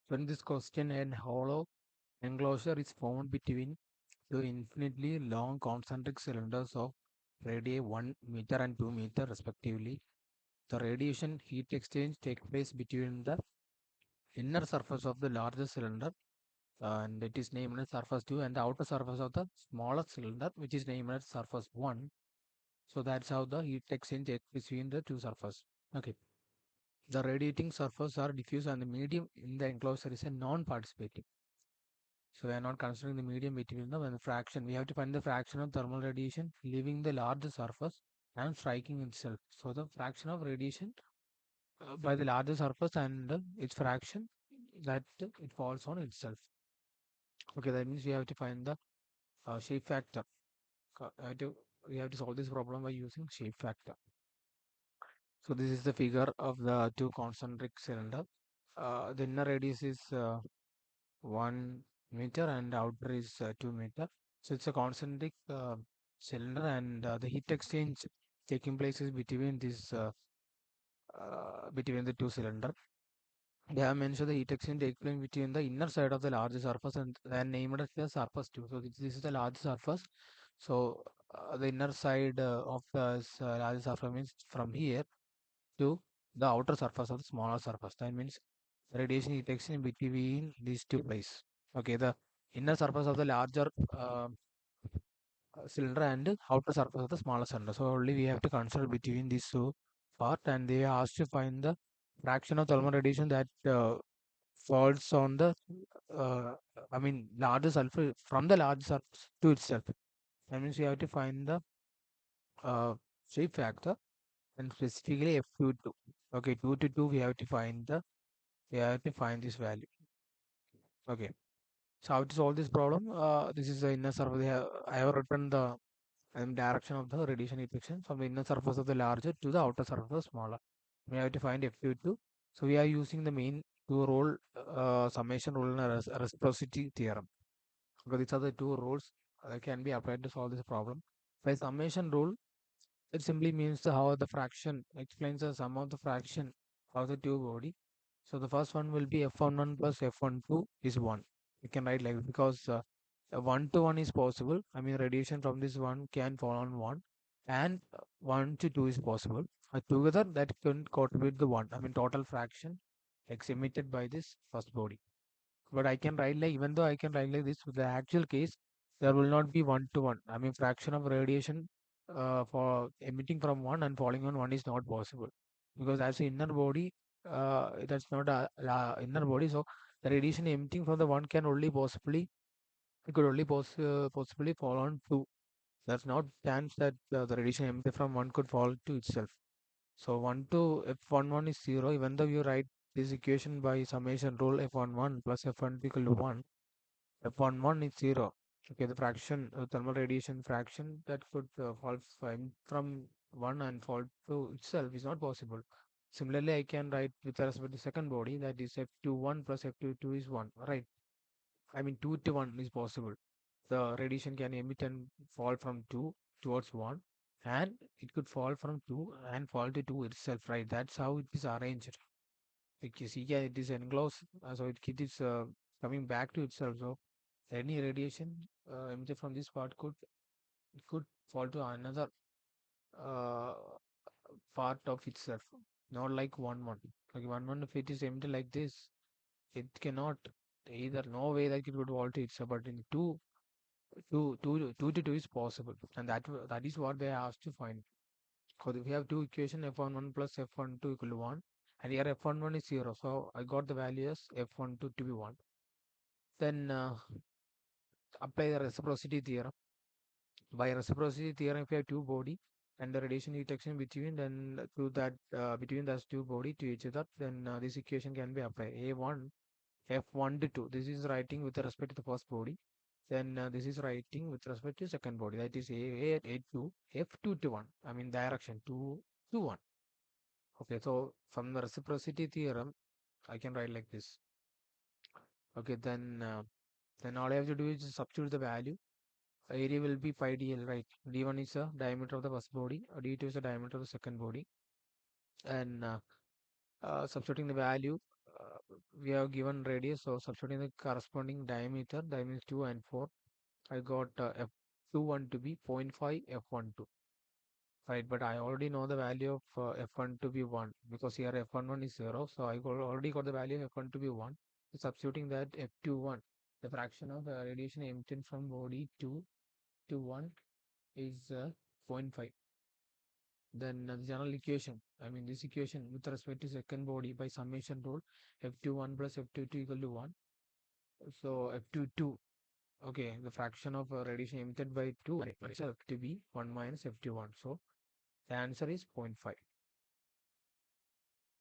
When this question, an hollow enclosure is formed between two infinitely long concentric cylinders of radii 1 meter and 2 meter respectively. The radiation heat exchange takes place between the inner surface of the larger cylinder, and it is named as surface 2, and the outer surface of the smaller cylinder, which is named as surface 1. So that's how the heat exchange takes between the two surfaces. Okay. The radiating surface are diffuse, and the medium in the enclosure is a non-participating. So we are not considering the medium between them and the fraction. We have to find the fraction of thermal radiation leaving the larger surface and striking itself. So the fraction of radiation by the larger surface and its fraction that it falls on itself. Okay, that means we have to find the shape factor. We have to solve this problem by using shape factor. So this is the figure of the two concentric cylinder. The inner radius is 1 meter and outer is 2 meter. So it's a concentric cylinder, and the heat exchange taking place is between the two cylinder. They have mentioned the heat exchange take place between the inner side of the larger surface and then named as the surface 2. So this is the large surface. So the inner side of the larger surface means from here to the outer surface of the smaller surface. That means radiation heat exchange between these two places. Okay, the inner surface of the larger cylinder and outer surface of the smaller cylinder. So only we have to consider between these two part, and they asked to find the fraction of thermal radiation that falls on the uh, larger sulfur from the large surface to itself. That means we have to find the uh, shape factor and specifically F22. Okay, 2 to 2 we have to find this value. Okay. So how to solve this problem? This is the inner surface. I have written the direction of the radiation ejection from the inner surface of the larger to the outer surface of the smaller. We have to find F22. So we are using the main two rule summation rule and a reciprocity theorem. Because these are the two rules that can be applied to solve this problem. By summation rule, it simply means how the fraction explains the sum of the fraction of the two body. So the first one will be F11 plus F12 is 1. You can write like, because 1 to 1 is possible. I mean, radiation from this one can fall on 1, and 1 to 2 is possible. Together that can contribute the 1. I mean, total fraction emitted by this first body. But I can write like, even though I can write like this, with the actual case, there will not be 1 to 1. I mean, fraction of radiation for emitting from 1 and falling on 1 is not possible. Because as an inner body, that's not a inner body. So the radiation emitting from the 1 can only possibly, it could only possibly fall on 2. There's not chance that the radiation emitted from 1 could fall to itself. So 1 to F11 is 0, even though you write this equation by summation rule, F11 plus F1 equal to 1, F11 is 0. Okay, the fraction, thermal radiation fraction that could fall from 1 and fall to itself is not possible. Similarly, I can write with respect to second body, that is F21 plus F22 is 1, right? I mean, 2 to 1 is possible. The radiation can emit and fall from 2 towards 1, and it could fall from 2 and fall to 2 itself, right? That's how it is arranged. Like you see, yeah, it is enclosed, so it is coming back to itself. So any radiation emitted from this part could fall to another uh, part of itself, not like one. Like one, if it is emitted like this, it cannot either. No way that it would fall to itself. But in two to two is possible, and that is what they asked to find. So we have two equation f11 plus f12 equal to 1, and here f11 is 0. So I got the value as f12 to be 1. Then apply the reciprocity theorem. By reciprocity theorem, if you have two body and the radiation heat exchange between, then to that between those two body to each other, then this equation can be applied. A1 F1 to 2. This is writing with respect to the first body. Then this is writing with respect to second body. That is A2 F2 to 1. I mean direction 2 to 1. Okay, so from the reciprocity theorem, I can write like this. Okay, then all I have to do is just substitute the value. Area will be pi dl, right? D1 is the diameter of the first body, D2 is the diameter of the second body, and substituting the value. we have given radius, so substituting the corresponding diameter, diameter 2 and 4, I got F21 to be 0.5 F12. Right, but I already know the value of F1 to be 1 because here F11 is 0. So already got the value of F1 to be 1. So substituting that F21, the fraction of radiation emitted from body 2 to 1 is zero point 0.5. Then the general equation, I mean this equation with respect to second body by summation rule, F21 plus F22 equal to 1. So F22, okay, the fraction of radiation emitted by 2 is to be 1 minus F21. So the answer is 0.5.